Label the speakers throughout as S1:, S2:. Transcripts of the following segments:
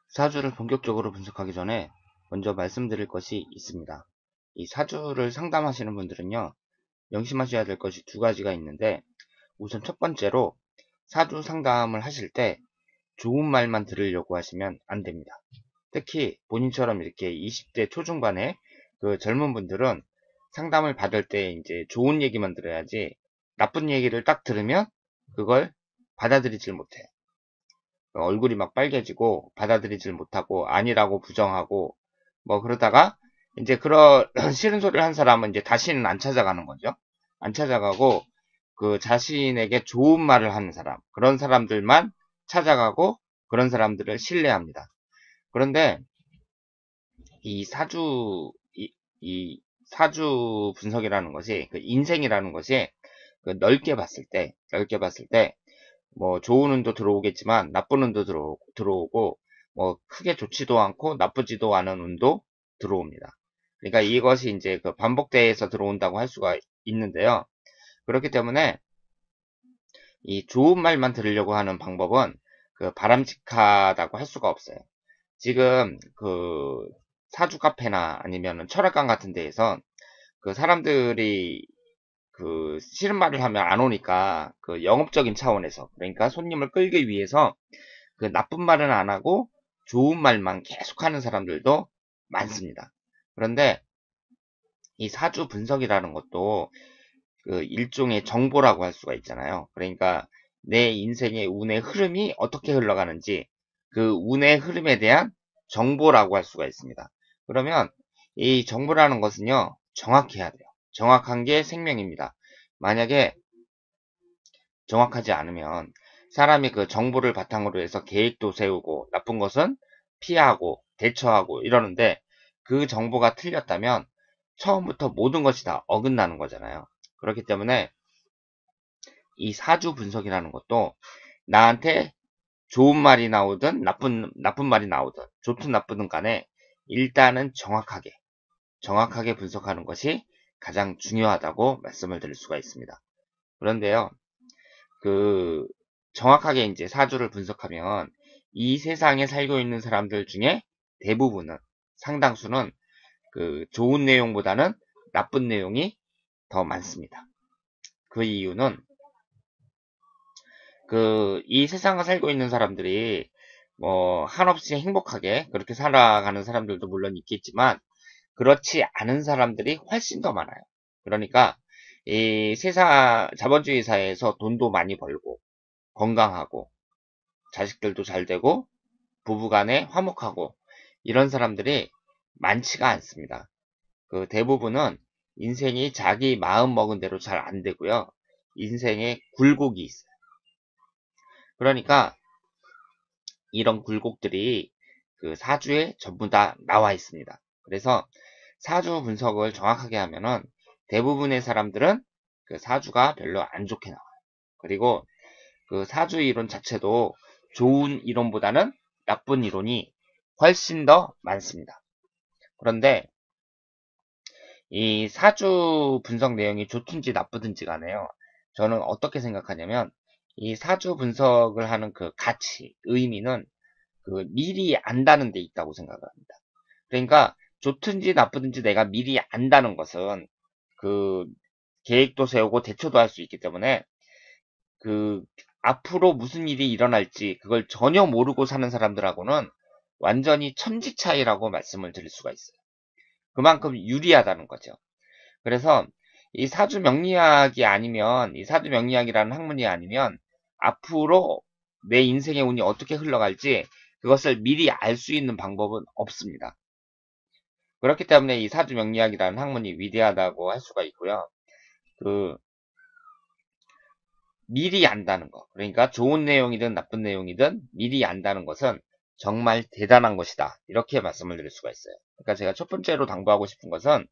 S1: 사주를 본격적으로 분석하기 전에 먼저 말씀드릴 것이 있습니다. 이 사주를 상담하시는 분들은요, 명심하셔야 될 것이 두 가지가 있는데, 우선 첫 번째로 사주 상담을 하실 때 좋은 말만 들으려고 하시면 안 됩니다. 특히 본인처럼 이렇게 20대 초중반의 그 젊은 분들은 상담을 받을 때 이제 좋은 얘기만 들어야지 나쁜 얘기를 딱 들으면 그걸 받아들이질 못해요. 얼굴이 막 빨개지고 받아들이질 못하고 아니라고 부정하고 뭐 그러다가 이제 그런 싫은 소리를 한 사람은 이제 다시는 안 찾아가는 거죠. 안 찾아가고 그 자신에게 좋은 말을 하는 사람, 그런 사람들만 찾아가고 그런 사람들을 신뢰합니다. 그런데 이 사주 이 사주 분석이라는 것이 그 인생이라는 것이 그 넓게 봤을 때 뭐 좋은 운도 들어오겠지만 나쁜 운도 들어오고 뭐 크게 좋지도 않고 나쁘지도 않은 운도 들어옵니다. 그러니까 이것이 이제 그 반복돼서 들어온다고 할 수가 있는데요. 그렇기 때문에 이 좋은 말만 들으려고 하는 방법은 그 바람직하다고 할 수가 없어요. 지금 그 사주 카페나 아니면 철학관 같은 데에서 그 사람들이 그 싫은 말을 하면 안 오니까 그 영업적인 차원에서 그러니까 손님을 끌기 위해서 그 나쁜 말은 안 하고 좋은 말만 계속하는 사람들도 많습니다. 그런데 이 사주 분석이라는 것도 그 일종의 정보라고 할 수가 있잖아요. 그러니까 내 인생의 운의 흐름이 어떻게 흘러가는지 그 운의 흐름에 대한 정보라고 할 수가 있습니다. 그러면 이 정보라는 것은요, 정확해야 돼요. 정확한 게 생명입니다. 만약에 정확하지 않으면 사람이 그 정보를 바탕으로 해서 계획도 세우고 나쁜 것은 피하고 대처하고 이러는데 그 정보가 틀렸다면 처음부터 모든 것이 다 어긋나는 거잖아요. 그렇기 때문에 이 사주 분석이라는 것도 나한테 좋은 말이 나오든 나쁜 말이 나오든 좋든 나쁘든 간에 일단은 정확하게 분석하는 것이 가장 중요하다고 말씀을 드릴 수가 있습니다. 그런데요, 그 정확하게 이제 사주를 분석하면 이 세상에 살고 있는 사람들 중에 대부분은 상당수는 그 좋은 내용보다는 나쁜 내용이 더 많습니다. 그 이유는 그 이 세상을 살고 있는 사람들이 뭐 한없이 행복하게 그렇게 살아가는 사람들도 물론 있겠지만 그렇지 않은 사람들이 훨씬 더 많아요. 그러니까 이 세상 자본주의 사회에서 돈도 많이 벌고 건강하고 자식들도 잘 되고 부부간에 화목하고 이런 사람들이 많지가 않습니다. 그 대부분은 인생이 자기 마음 먹은 대로 잘 안 되고요. 인생에 굴곡이 있어요. 그러니까 이런 굴곡들이 그 사주에 전부 다 나와 있습니다. 그래서 사주 분석을 정확하게 하면은 대부분의 사람들은 그 사주가 별로 안 좋게 나와요. 그리고 그 사주 이론 자체도 좋은 이론보다는 나쁜 이론이 훨씬 더 많습니다. 그런데 이 사주 분석 내용이 좋든지 나쁘든지 간에요. 저는 어떻게 생각하냐면 이 사주 분석을 하는 그 가치, 의미는 그 미리 안다는 데 있다고 생각을 합니다. 그러니까 좋든지 나쁘든지 내가 미리 안다는 것은 그 계획도 세우고 대처도 할 수 있기 때문에 그 앞으로 무슨 일이 일어날지 그걸 전혀 모르고 사는 사람들하고는 완전히 천지 차이라고 말씀을 드릴 수가 있어요. 그만큼 유리하다는 거죠. 그래서 이 사주 명리학이 아니면 이 사주 명리학이라는 학문이 아니면 앞으로 내 인생의 운이 어떻게 흘러갈지 그것을 미리 알 수 있는 방법은 없습니다. 그렇기 때문에 이 사주 명리학이라는 학문이 위대하다고 할 수가 있고요. 그 미리 안다는 거. 그러니까 좋은 내용이든 나쁜 내용이든 미리 안다는 것은 정말 대단한 것이다. 이렇게 말씀을 드릴 수가 있어요. 그러니까 제가 첫 번째로 당부하고 싶은 것은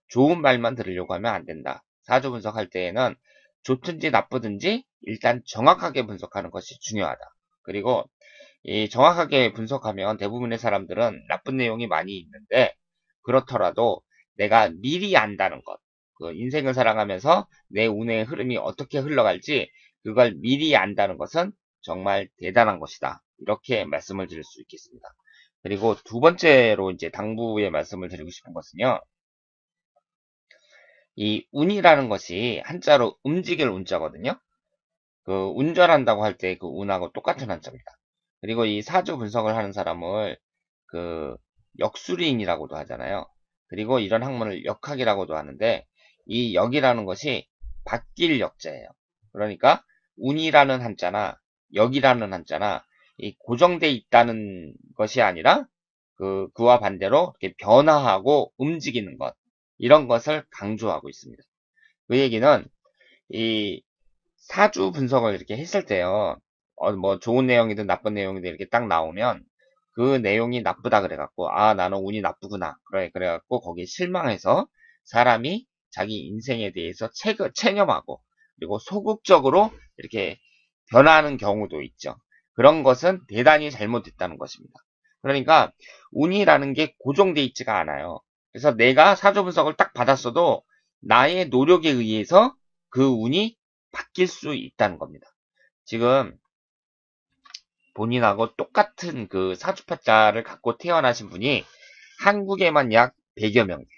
S1: 좋은 말만 들으려고 하면 안 된다. 사주 분석할 때에는 좋든지 나쁘든지 일단 정확하게 분석하는 것이 중요하다. 그리고 이 정확하게 분석하면 대부분의 사람들은 나쁜 내용이 많이 있는데 그렇더라도 내가 미리 안다는 것. 그 인생을 살아가면서 내 운의 흐름이 어떻게 흘러갈지 그걸 미리 안다는 것은 정말 대단한 것이다. 이렇게 말씀을 드릴 수 있겠습니다. 그리고 두 번째로 이제 당부의 말씀을 드리고 싶은 것은요. 이 운이라는 것이 한자로 움직일 운자거든요. 그 운전한다고 할 때 그 운하고 똑같은 한자입니다. 그리고 이 사주 분석을 하는 사람을 그 역술인이라고도 하잖아요. 그리고 이런 학문을 역학이라고도 하는데 이 역이라는 것이 바뀔 역자예요. 그러니까 운이라는 한자나 역이라는 한자나 이 고정돼 있다는 것이 아니라 그와 반대로 이렇게 변화하고 움직이는 것 이런 것을 강조하고 있습니다. 그 얘기는 이 사주 분석을 이렇게 했을 때요. 뭐 좋은 내용이든 나쁜 내용이든 이렇게 딱 나오면 그 내용이 나쁘다 그래갖고 아 나는 운이 나쁘구나 그래갖고 거기에 실망해서 사람이 자기 인생에 대해서 체념하고 그리고 소극적으로 이렇게 변하는 경우도 있죠. 그런 것은 대단히 잘못됐다는 것입니다. 그러니까 운이라는 게 고정돼 있지가 않아요. 그래서 내가 사주 분석을 딱 받았어도 나의 노력에 의해서 그 운이 바뀔 수 있다는 겁니다. 지금 본인하고 똑같은 그 사주팔자를 갖고 태어나신 분이 한국에만 약 100여 명 돼요.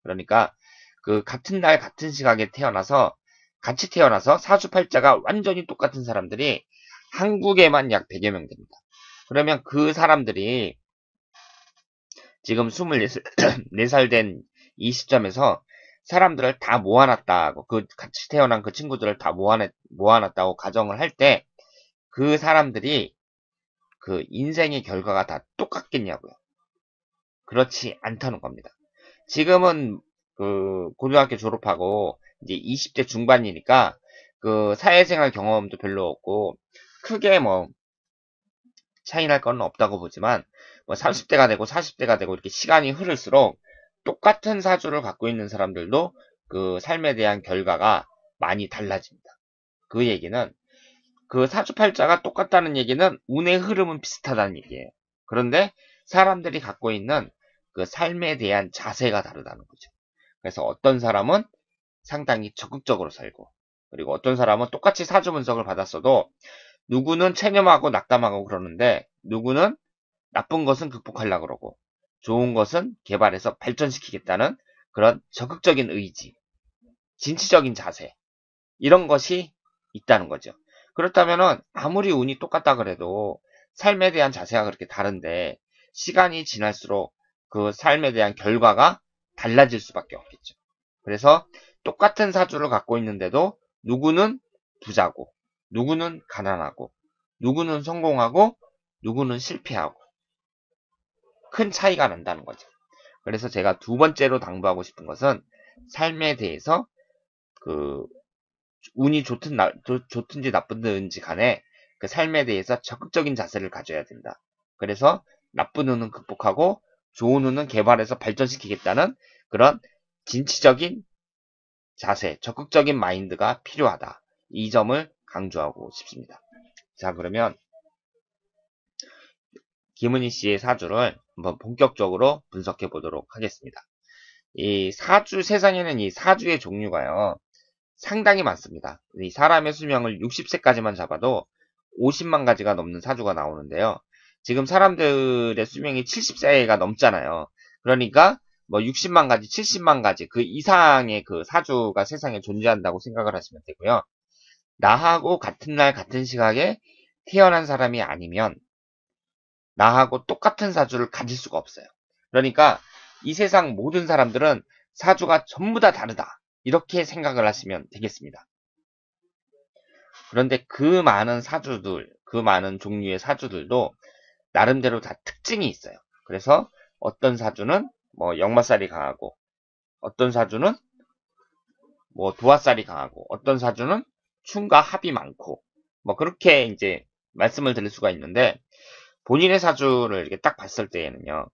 S1: 그러니까 그 같은 날 같은 시각에 태어나서 같이 태어나서 사주팔자가 완전히 똑같은 사람들이 한국에만 약 100여 명 됩니다. 그러면 그 사람들이 지금 24살 된 이 시점에서 사람들을 다 모아놨다고 그 같이 태어난 그 친구들을 다 모아놨다고 가정을 할 때 그 사람들이 그 인생의 결과가 다 똑같겠냐고요. 그렇지 않다는 겁니다. 지금은 그 고등학교 졸업하고 이제 20대 중반이니까 그 사회생활 경험도 별로 없고 크게 뭐 차이 날 건 없다고 보지만 뭐 30대가 되고 40대가 되고 이렇게 시간이 흐를수록 똑같은 사주를 갖고 있는 사람들도 그 삶에 대한 결과가 많이 달라집니다. 그 얘기는 그 사주팔자가 똑같다는 얘기는 운의 흐름은 비슷하다는 얘기예요. 그런데 사람들이 갖고 있는 그 삶에 대한 자세가 다르다는 거죠. 그래서 어떤 사람은 상당히 적극적으로 살고 그리고 어떤 사람은 똑같이 사주 분석을 받았어도 누구는 체념하고 낙담하고 그러는데 누구는 나쁜 것은 극복하려고 그러고 좋은 것은 개발해서 발전시키겠다는 그런 적극적인 의지, 진취적인 자세 이런 것이 있다는 거죠. 그렇다면은 아무리 운이 똑같다 그래도 삶에 대한 자세가 그렇게 다른데 시간이 지날수록 그 삶에 대한 결과가 달라질 수밖에 없겠죠. 그래서 똑같은 사주를 갖고 있는데도 누구는 부자고 누구는 가난하고 누구는 성공하고 누구는 실패하고 큰 차이가 난다는 거죠. 그래서 제가 두 번째로 당부하고 싶은 것은 삶에 대해서 그 운이 좋든지 나쁘든지 간에 그 삶에 대해서 적극적인 자세를 가져야 된다. 그래서 나쁜 운은 극복하고 좋은 운은 개발해서 발전시키겠다는 그런 진취적인 자세, 적극적인 마인드가 필요하다. 이 점을 강조하고 싶습니다. 자, 그러면 김은희 씨의 사주를 한번 본격적으로 분석해 보도록 하겠습니다. 이 사주, 세상에는 이 사주의 종류가요, 상당히 많습니다. 이 사람의 수명을 60세까지만 잡아도 50만 가지가 넘는 사주가 나오는데요. 지금 사람들의 수명이 70세가 넘잖아요. 그러니까 뭐 60만 가지, 70만 가지 그 이상의 그 사주가 세상에 존재한다고 생각을 하시면 되고요. 나하고 같은 날 같은 시각에 태어난 사람이 아니면 나하고 똑같은 사주를 가질 수가 없어요. 그러니까 이 세상 모든 사람들은 사주가 전부 다 다르다. 이렇게 생각을 하시면 되겠습니다. 그런데 그 많은 사주들, 그 많은 종류의 사주들도 나름대로 다 특징이 있어요. 그래서 어떤 사주는 뭐 역마살이 강하고, 어떤 사주는 뭐 도화살이 강하고, 어떤 사주는 충과 합이 많고, 뭐 그렇게 이제 말씀을 드릴 수가 있는데, 본인의 사주를 이렇게 딱 봤을 때에는요,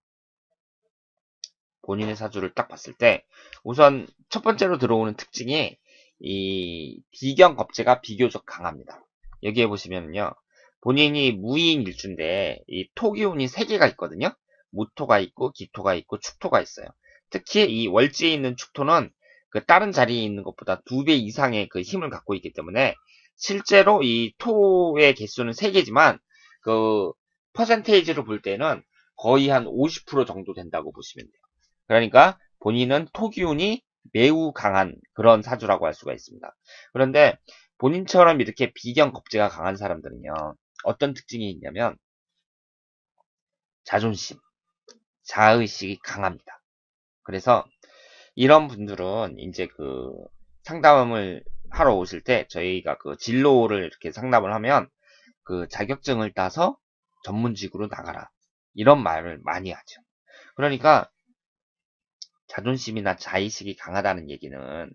S1: 본인의 사주를 딱 봤을 때, 우선 첫 번째로 들어오는 특징이 이 비경 겁재가 비교적 강합니다. 여기에 보시면요, 본인이 무인 일주인데 이 토기운이 3개가 있거든요. 무토가 있고 기토가 있고 축토가 있어요. 특히 이 월지에 있는 축토는 그 다른 자리에 있는 것보다 2배 이상의 그 힘을 갖고 있기 때문에 실제로 이 토의 개수는 3개지만 그 퍼센테이지로 볼 때는 거의 한 50% 정도 된다고 보시면 돼요. 그러니까 본인은 토기운이 매우 강한 그런 사주라고 할 수가 있습니다. 그런데 본인처럼 이렇게 비견겁제가 강한 사람들은요, 어떤 특징이 있냐면 자존심, 자의식이 강합니다. 그래서 이런 분들은 이제 그 상담을 하러 오실 때 저희가 그 진로를 이렇게 상담을 하면 그 자격증을 따서 전문직으로 나가라. 이런 말을 많이 하죠. 그러니까 자존심이나 자의식이 강하다는 얘기는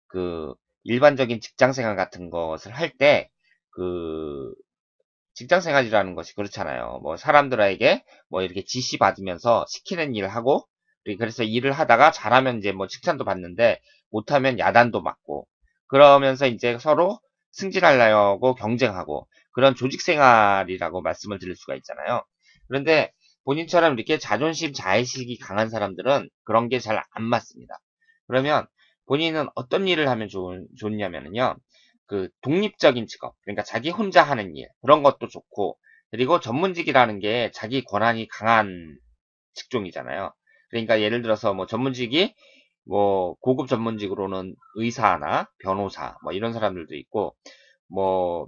S1: 그 일반적인 직장생활 같은 것을 할 때 그 직장생활이라는 것이 그렇잖아요. 뭐 사람들에게 뭐 이렇게 지시 받으면서 시키는 일을 하고 그래서 일을 하다가 잘하면 이제 뭐 칭찬도 받는데 못하면 야단도 맞고 그러면서 이제 서로 승진하려고 경쟁하고 그런 조직생활이라고 말씀을 드릴 수가 있잖아요. 그런데 본인처럼 이렇게 자존심, 자의식이 강한 사람들은 그런 게 잘 안 맞습니다. 그러면 본인은 어떤 일을 하면 좋냐면요. 그 독립적인 직업, 그러니까 자기 혼자 하는 일, 그런 것도 좋고, 그리고 전문직이라는 게 자기 권한이 강한 직종이잖아요. 그러니까 예를 들어서 뭐 전문직이 뭐 고급 전문직으로는 의사나 변호사, 뭐 이런 사람들도 있고, 뭐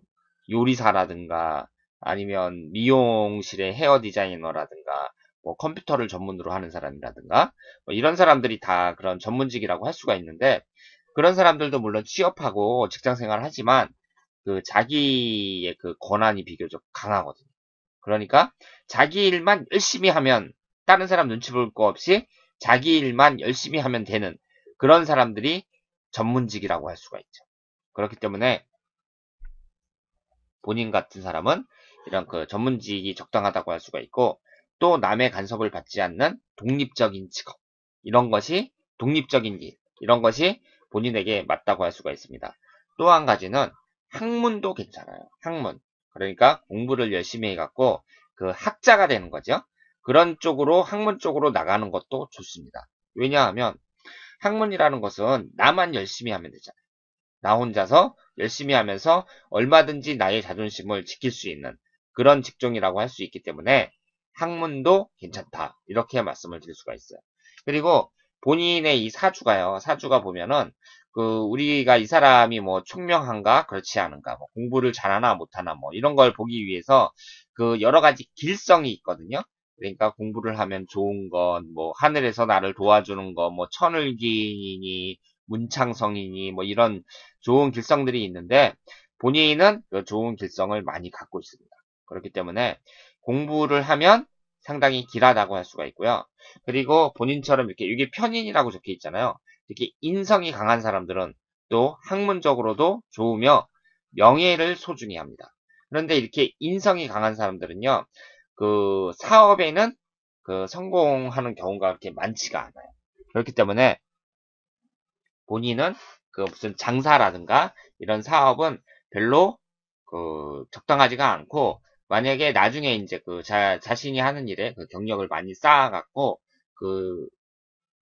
S1: 요리사라든가 아니면 미용실의 헤어 디자이너라든가 뭐 컴퓨터를 전문으로 하는 사람이라든가 뭐 이런 사람들이 다 그런 전문직이라고 할 수가 있는데 그런 사람들도 물론 취업하고 직장 생활을 하지만 그 자기의 그 권한이 비교적 강하거든요. 그러니까 자기 일만 열심히 하면 다른 사람 눈치 볼 거 없이 자기 일만 열심히 하면 되는 그런 사람들이 전문직이라고 할 수가 있죠. 그렇기 때문에 본인 같은 사람은 이런 그 전문직이 적당하다고 할 수가 있고 또 남의 간섭을 받지 않는 독립적인 직업 이런 것이 독립적인 일 이런 것이 본인에게 맞다고 할 수가 있습니다. 또 한 가지는 학문도 괜찮아요. 학문 그러니까 공부를 열심히 해갖고 그 학자가 되는 거죠. 그런 쪽으로 학문 쪽으로 나가는 것도 좋습니다. 왜냐하면 학문이라는 것은 나만 열심히 하면 되잖아요. 나 혼자서 열심히 하면서 얼마든지 나의 자존심을 지킬 수 있는 그런 직종이라고 할 수 있기 때문에 학문도 괜찮다. 이렇게 말씀을 드릴 수가 있어요. 그리고 본인의 이 사주가요. 사주가 보면은 그 우리가 이 사람이 뭐 총명한가 그렇지 않은가 뭐 공부를 잘하나 못하나 뭐 이런 걸 보기 위해서 그 여러 가지 길성이 있거든요. 그러니까 공부를 하면 좋은 건 뭐 하늘에서 나를 도와주는 거 뭐 천을기니 문창성이니 뭐 이런 좋은 길성들이 있는데 본인은 그 좋은 길성을 많이 갖고 있습니다. 그렇기 때문에 공부를 하면 상당히 길하다고 할 수가 있고요. 그리고 본인처럼 이렇게 이게 편인이라고 적혀 있잖아요. 이렇게 인성이 강한 사람들은 또 학문적으로도 좋으며 명예를 소중히 합니다. 그런데 이렇게 인성이 강한 사람들은요, 그 사업에는 그 성공하는 경우가 그렇게 많지가 않아요. 그렇기 때문에 본인은 그 무슨 장사라든가 이런 사업은 별로 그 적당하지가 않고 만약에 나중에 이제 그 자신이 하는 일에 그 경력을 많이 쌓아갖고 그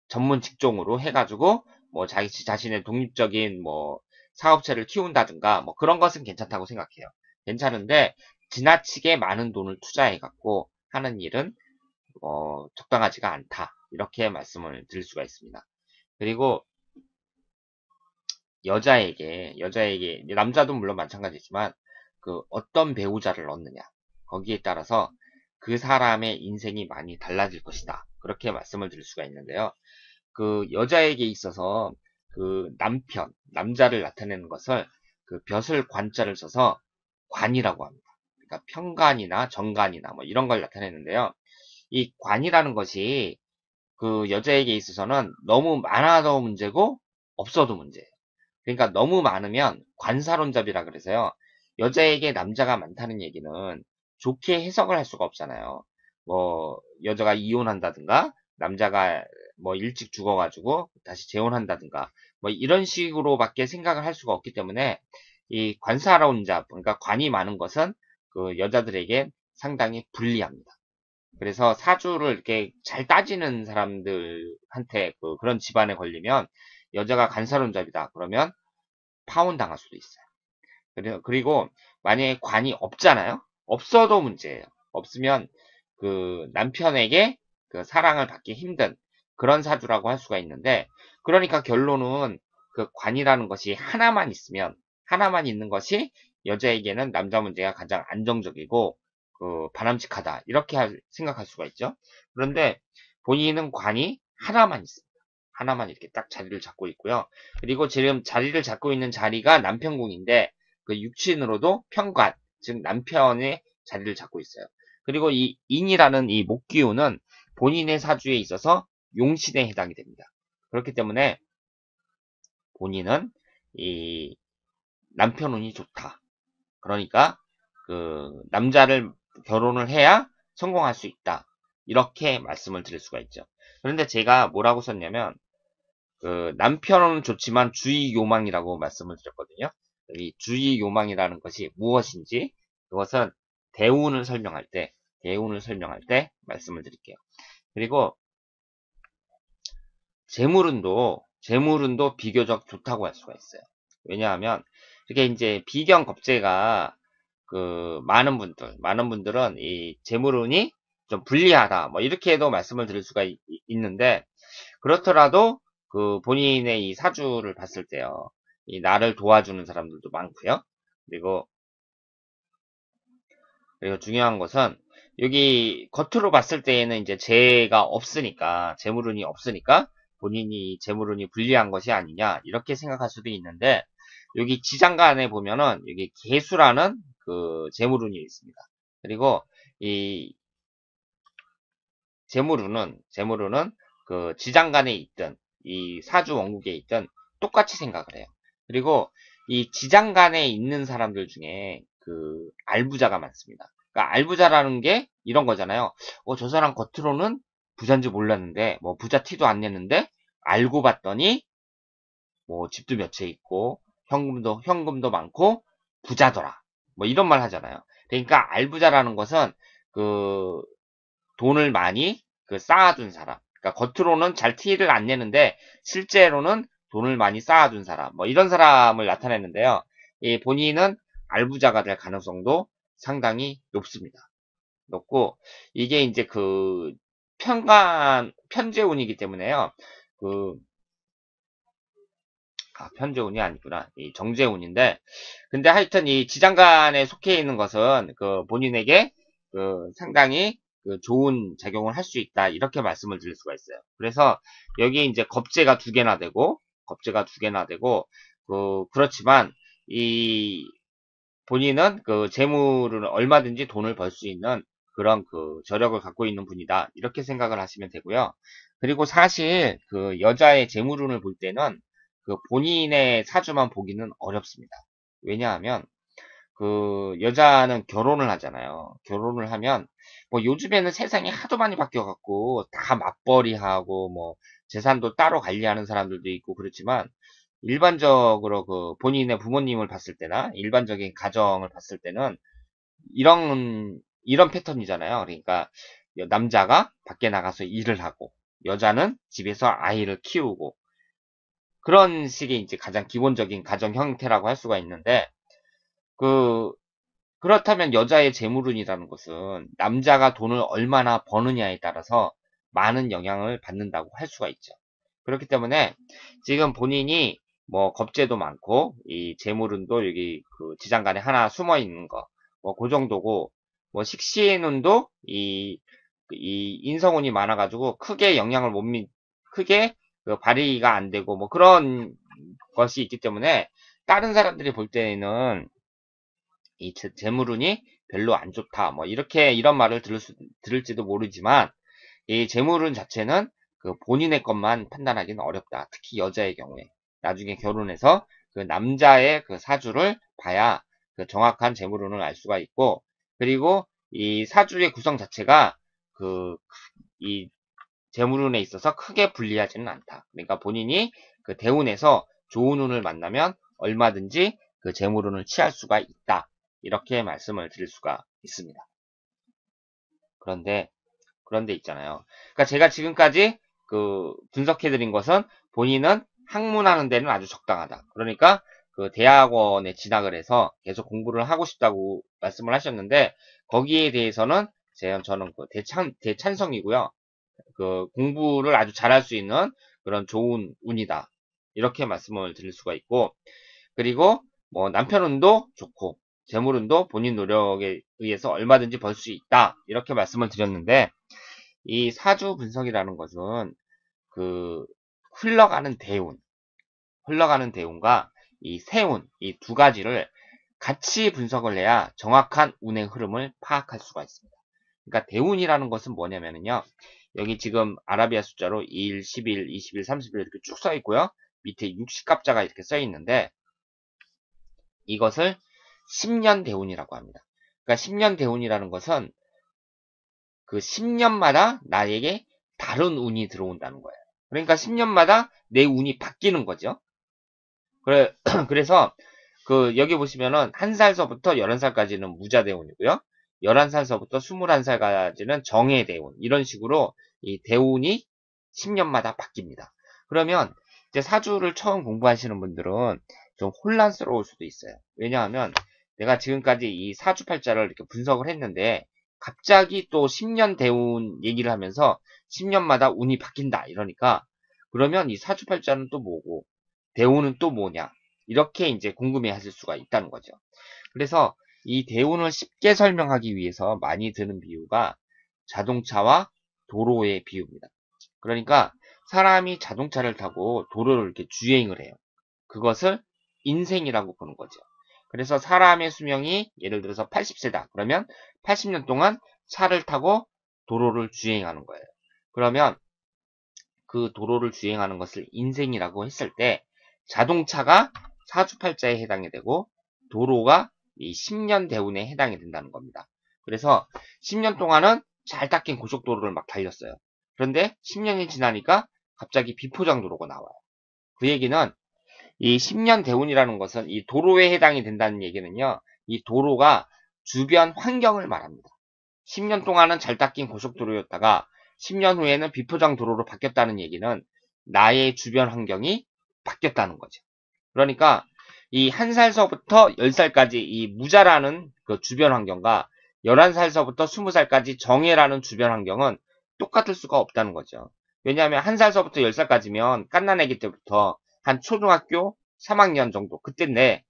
S1: 전문 직종으로 해가지고 뭐 자기 자신의 독립적인 뭐 사업체를 키운다든가 뭐 그런 것은 괜찮다고 생각해요. 괜찮은데 지나치게 많은 돈을 투자해갖고 하는 일은 적당하지가 않다. 이렇게 말씀을 드릴 수가 있습니다. 그리고 여자에게, 남자도 물론 마찬가지지만, 그 어떤 배우자를 얻느냐. 거기에 따라서 그 사람의 인생이 많이 달라질 것이다. 그렇게 말씀을 드릴 수가 있는데요. 그 여자에게 있어서 그 남자를 나타내는 것을 그 벼슬 관자를 써서 관이라고 합니다. 그러니까 편관이나 정관이나 뭐 이런 걸 나타내는데요. 이 관이라는 것이 그 여자에게 있어서는 너무 많아도 문제고 없어도 문제예요. 그러니까 너무 많으면 관사론잡이라 그래서요. 여자에게 남자가 많다는 얘기는 좋게 해석을 할 수가 없잖아요. 뭐 여자가 이혼한다든가 남자가 뭐 일찍 죽어가지고 다시 재혼한다든가 뭐 이런 식으로밖에 생각을 할 수가 없기 때문에 이 관사론잡 그러니까 관이 많은 것은 그 여자들에게 상당히 불리합니다. 그래서 사주를 이렇게 잘 따지는 사람들한테 그런 집안에 걸리면 여자가 관사론잡이다 그러면 파혼당할 수도 있어요. 그리고 만약에 관이 없잖아요. 없어도 문제예요. 없으면 그 남편에게 그 사랑을 받기 힘든 그런 사주라고 할 수가 있는데, 그러니까 결론은 그 관이라는 것이 하나만 있는 것이 여자에게는 남자 문제가 가장 안정적이고 그 바람직하다 이렇게 생각할 수가 있죠. 그런데 본인은 관이 하나만 있습니다. 하나만 이렇게 딱 자리를 잡고 있고요. 그리고 지금 자리를 잡고 있는 자리가 남편궁인데 그 육친으로도 편관, 즉 남편의 자리를 잡고 있어요. 그리고 이 인이라는 이 목기운은 본인의 사주에 있어서 용신에 해당이 됩니다. 그렇기 때문에 본인은 이 남편 운이 좋다. 그러니까 그 남자를 결혼을 해야 성공할 수 있다. 이렇게 말씀을 드릴 수가 있죠. 그런데 제가 뭐라고 썼냐면 그 남편은 좋지만 주의 요망이라고 말씀을 드렸거든요. 이 주의 요망이라는 것이 무엇인지 그것은 대운을 설명할 때 말씀을 드릴게요. 그리고 재물운도 비교적 좋다고 할 수가 있어요. 왜냐하면 이게 이제 비견 겁재가 그 많은 분들은 이 재물운이 좀 불리하다 뭐 이렇게도 말씀을 드릴 수가 있는데, 그렇더라도 그 본인의 이 사주를 봤을 때요, 이 나를 도와주는 사람들도 많고요. 그리고 중요한 것은 여기 겉으로 봤을 때에는 이제 재물운이 없으니까 본인이 재물운이 불리한 것이 아니냐 이렇게 생각할 수도 있는데, 여기 지장간에 보면은 여기 계수라는 그 재물운이 있습니다. 그리고 이 재물운은 그 지장간에 있든 이 사주 원국에 있든 똑같이 생각을 해요. 그리고 이 지장간에 있는 사람들 중에 그 알부자가 많습니다. 그러니까 알부자라는 게 이런 거잖아요. 저 사람 겉으로는 부자인지 몰랐는데, 뭐 부자 티도 안 냈는데 알고 봤더니 뭐 집도 몇 채 있고 현금도 많고 부자더라. 뭐 이런 말 하잖아요. 그러니까 알부자라는 것은 그 돈을 많이 그 쌓아둔 사람. 그러니까 겉으로는 잘 티를 안 내는데 실제로는 돈을 많이 쌓아둔 사람. 뭐 이런 사람을 나타내는데요. 이 본인은 알부자가 될 가능성도 상당히 높습니다. 높고, 이게 이제 그 편재운이기 때문에요. 그 편재운이 아니구나. 이 정재운인데, 근데 하여튼 이 지장간에 속해 있는 것은 그 본인에게 그 상당히 그 좋은 작용을 할 수 있다. 이렇게 말씀을 드릴 수가 있어요. 그래서 여기 이제 겁재가 두 개나 되고, 그렇지만 이 본인은 그 재물을 얼마든지 돈을 벌 수 있는 그런 그 저력을 갖고 있는 분이다. 이렇게 생각을 하시면 되고요. 그리고 사실 그 여자의 재물운을 볼 때는 그 본인의 사주만 보기는 어렵습니다. 왜냐하면 그 여자는 결혼을 하잖아요. 결혼을 하면 뭐 요즘에는 세상이 하도 많이 바뀌어갖고 다 맞벌이하고 뭐 재산도 따로 관리하는 사람들도 있고 그렇지만, 일반적으로 그 본인의 부모님을 봤을 때나 일반적인 가정을 봤을 때는 이런 패턴이잖아요. 그러니까 남자가 밖에 나가서 일을 하고 여자는 집에서 아이를 키우고, 그런 식의 이제 가장 기본적인 가정 형태라고 할 수가 있는데, 그 그렇다면 여자의 재물운이라는 것은 남자가 돈을 얼마나 버느냐에 따라서 많은 영향을 받는다고 할 수가 있죠. 그렇기 때문에 지금 본인이 뭐 겁재도 많고 이 재물운도 여기 그 지장간에 하나 숨어 있는 거, 뭐 그 정도고, 뭐 식신운도 이 인성운이 많아가지고 크게 그 발휘가 안 되고 뭐 그런 것이 있기 때문에 다른 사람들이 볼 때는 이 재물운이 별로 안 좋다. 뭐 이런 말을 들을지도 모르지만, 이 재물운 자체는 그 본인의 것만 판단하기는 어렵다. 특히 여자의 경우에 나중에 결혼해서 그 남자의 그 사주를 봐야 그 정확한 재물운을 알 수가 있고, 그리고 이 사주의 구성 자체가 그 이 재물운에 있어서 크게 불리하지는 않다. 그러니까 본인이 그 대운에서 좋은 운을 만나면 얼마든지 그 재물운을 취할 수가 있다. 이렇게 말씀을 드릴 수가 있습니다. 그런데 있잖아요. 그러니까 제가 지금까지 그 분석해 드린 것은 본인은 학문하는 데는 아주 적당하다. 그러니까 그 대학원에 진학을 해서 계속 공부를 하고 싶다고 말씀을 하셨는데, 거기에 대해서는 저는 그 대찬성이고요. 그 공부를 아주 잘할 수 있는 그런 좋은 운이다. 이렇게 말씀을 드릴 수가 있고, 그리고 뭐 남편 운도 좋고 재물 운도 본인 노력에 의해서 얼마든지 벌 수 있다. 이렇게 말씀을 드렸는데, 이 사주 분석이라는 것은 그 흘러가는 대운과 이 세운, 이 두 가지를 같이 분석을 해야 정확한 운의 흐름을 파악할 수가 있습니다. 그러니까 대운이라는 것은 뭐냐면요. 여기 지금 아라비아 숫자로 1, 11, 20일, 30일 이렇게 쭉 써 있고요. 밑에 60갑자가 이렇게 써 있는데, 이것을 10년 대운이라고 합니다. 그러니까 10년 대운이라는 것은 그 10년마다 나에게 다른 운이 들어온다는 거예요. 그러니까 10년마다 내 운이 바뀌는 거죠. 그래서 그 여기 보시면은 1살서부터 11살까지는 무자대운이고요. 11살서부터 21살까지는 정해대운. 이런 식으로 이 대운이 10년마다 바뀝니다. 그러면 이제 사주를 처음 공부하시는 분들은 좀 혼란스러울 수도 있어요. 왜냐하면 내가 지금까지 이 사주팔자를 이렇게 분석을 했는데 갑자기 또 10년 대운 얘기를 하면서 10년마다 운이 바뀐다 이러니까, 그러면 이 사주팔자는 또 뭐고 대운은 또 뭐냐, 이렇게 이제 궁금해 하실 수가 있다는 거죠. 그래서 이 대운을 쉽게 설명하기 위해서 많이 드는 비유가 자동차와 도로의 비유입니다. 그러니까 사람이 자동차를 타고 도로를 이렇게 주행을 해요. 그것을 인생이라고 보는 거죠. 그래서 사람의 수명이 예를 들어서 80세다. 그러면 80년 동안 차를 타고 도로를 주행하는 거예요. 그러면 그 도로를 주행하는 것을 인생이라고 했을 때 자동차가 사주팔자에 해당이 되고 도로가 이 10년 대운에 해당이 된다는 겁니다. 그래서 10년 동안은 잘 닦인 고속도로를 막 달렸어요. 그런데 10년이 지나니까 갑자기 비포장 도로가 나와요. 그 얘기는 이 10년 대운이라는 것은 이 도로에 해당이 된다는 얘기는요. 이 도로가 주변 환경을 말합니다. 10년 동안은 잘 닦인 고속도로였다가 10년 후에는 비포장 도로로 바뀌었다는 얘기는 나의 주변 환경이 바뀌었다는 거죠. 그러니까 이 1살서부터 10살까지 이 무자라는 그 주변 환경과 11살서부터 20살까지 정해라는 주변 환경은 똑같을 수가 없다는 거죠. 왜냐하면 1살서부터 10살까지면 갓난아기 때부터 한 초등학교 3학년 정도 그때인데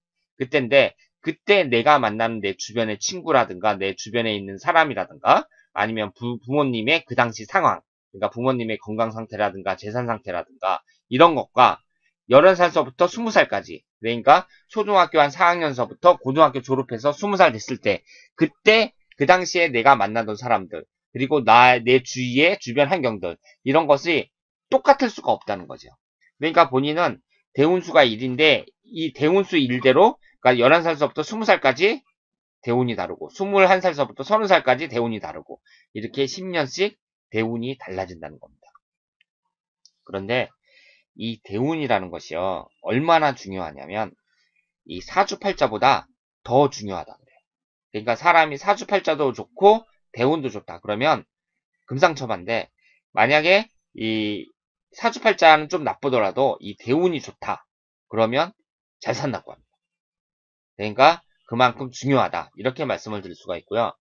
S1: 그때 내가 만나는 내 주변의 친구라든가 내 주변에 있는 사람이라든가 아니면 부모님의 그 당시 상황, 그러니까 부모님의 건강 상태라든가 재산 상태라든가 이런 것과 11살서부터 20살까지, 그러니까 초등학교 한 4학년서부터 고등학교 졸업해서 20살 됐을 때 그때 그 당시에 내가 만나던 사람들 그리고 내 주위의 주변 환경들 이런 것이 똑같을 수가 없다는 거죠. 그러니까 본인은 대운수가 1인데 이 대운수 1대로 그러니까 11살서부터 20살까지 대운이 다르고 21살서부터 30살까지 대운이 다르고 이렇게 10년씩 대운이 달라진다는 겁니다. 그런데 이 대운이라는 것이요 얼마나 중요하냐면 이 사주팔자보다 더 중요하다 그래요. 그러니까 사람이 사주팔자도 좋고 대운도 좋다 그러면 금상첨화인데, 만약에 이 사주팔자는 좀 나쁘더라도 이 대운이 좋다 그러면 잘 산다고 합니다. 그러니까 그만큼 중요하다 이렇게 말씀을 드릴 수가 있고요.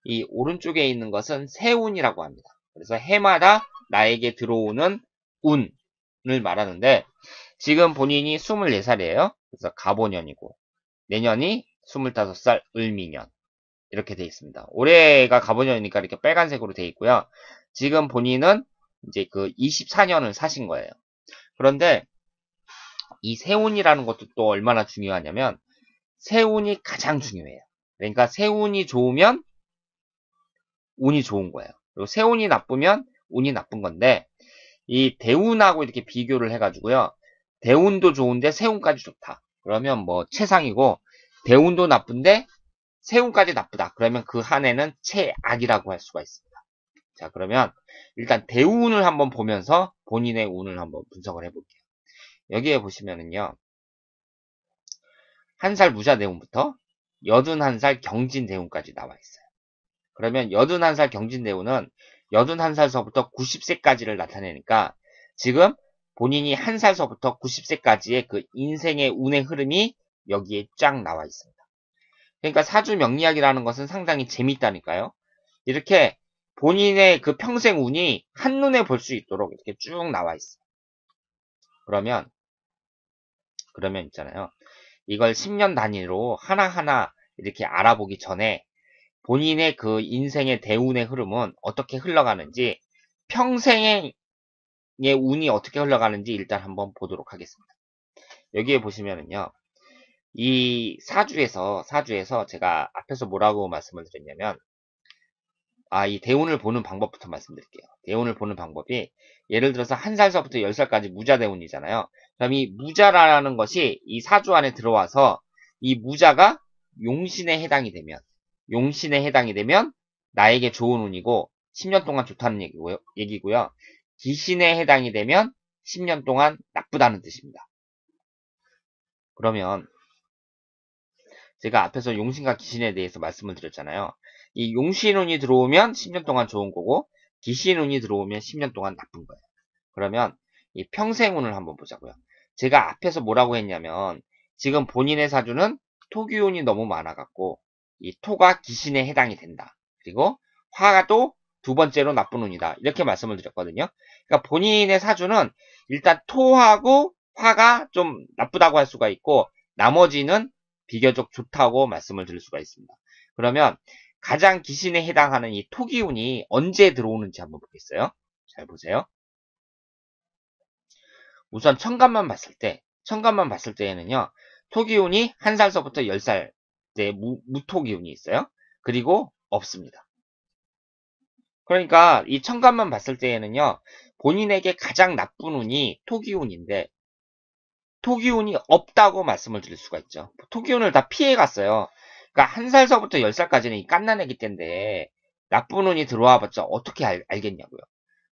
S1: 이 오른쪽에 있는 것은 세운이라고 합니다. 그래서 해마다 나에게 들어오는 운을 말하는데, 지금 본인이 24살이에요. 그래서 갑오년이고 내년이 25살 을미년 이렇게 돼 있습니다. 올해가 갑오년이니까 이렇게 빨간색으로 돼 있고요. 지금 본인은 이제 그 24년을 사신 거예요. 그런데 이 세운이라는 것도 또 얼마나 중요하냐면 세운이 가장 중요해요. 그러니까 세운이 좋으면 운이 좋은 거예요. 그리고 세운이 나쁘면 운이 나쁜 건데, 이 대운하고 이렇게 비교를 해가지고요. 대운도 좋은데 세운까지 좋다. 그러면 뭐 최상이고, 대운도 나쁜데 세운까지 나쁘다. 그러면 그 한 해는 최악이라고 할 수가 있습니다. 자, 그러면 일단 대운을 한번 보면서 본인의 운을 한번 분석을 해볼게요. 여기에 보시면은요. 1살 무자 대운부터 81살 경진 대운까지 나와 있어요. 그러면 81살 경진 대운은 81살서부터 90세까지를 나타내니까 지금 본인이 1살서부터 90세까지의 그 인생의 운의 흐름이 여기에 쫙 나와 있습니다. 그러니까 사주 명리학이라는 것은 상당히 재밌다니까요. 이렇게 본인의 그 평생 운이 한눈에 볼 수 있도록 이렇게 쭉 나와 있어요. 그러면 있잖아요. 이걸 10년 단위로 하나하나 이렇게 알아보기 전에 본인의 그 인생의 대운의 흐름은 어떻게 흘러가는지, 평생의 운이 어떻게 흘러가는지 일단 한번 보도록 하겠습니다. 여기에 보시면은요, 이 사주에서 제가 앞에서 뭐라고 말씀을 드렸냐면, 이 대운을 보는 방법부터 말씀드릴게요. 대운을 보는 방법이, 예를 들어서 1살서부터 10살까지 무자 대운이잖아요. 그럼 이 무자라는 것이 이 사주 안에 들어와서 이 무자가 용신에 해당이 되면 나에게 좋은 운이고 10년 동안 좋다는 얘기고요. 기신에 해당이 되면 10년 동안 나쁘다는 뜻입니다. 그러면 제가 앞에서 용신과 기신에 대해서 말씀을 드렸잖아요. 이 용신운이 들어오면 10년 동안 좋은 거고 기신운이 들어오면 10년 동안 나쁜 거예요. 그러면 이 평생운을 한번 보자고요. 제가 앞에서 뭐라고 했냐면 지금 본인의 사주는 토기운이 너무 많아갖고 이 토가 기신에 해당이 된다. 그리고 화가 또 두 번째로 나쁜 운이다. 이렇게 말씀을 드렸거든요. 그러니까 본인의 사주는 일단 토하고 화가 좀 나쁘다고 할 수가 있고 나머지는 비교적 좋다고 말씀을 드릴 수가 있습니다. 그러면 가장 기신에 해당하는 이 토기운이 언제 들어오는지 한번 보겠어요. 잘 보세요. 우선 천간만 봤을 때에는요, 토기운이 1살서부터 10살 때 무토기운이 있어요. 그리고 없습니다. 그러니까 이 천간만 봤을 때에는요, 본인에게 가장 나쁜 운이 토기운인데, 토기운이 없다고 말씀을 드릴 수가 있죠. 토기운을 다 피해갔어요. 그러니까 1살서부터 10살까지는 이 갓난애기 때인데, 나쁜 운이 들어와 봤자 어떻게 알겠냐고요.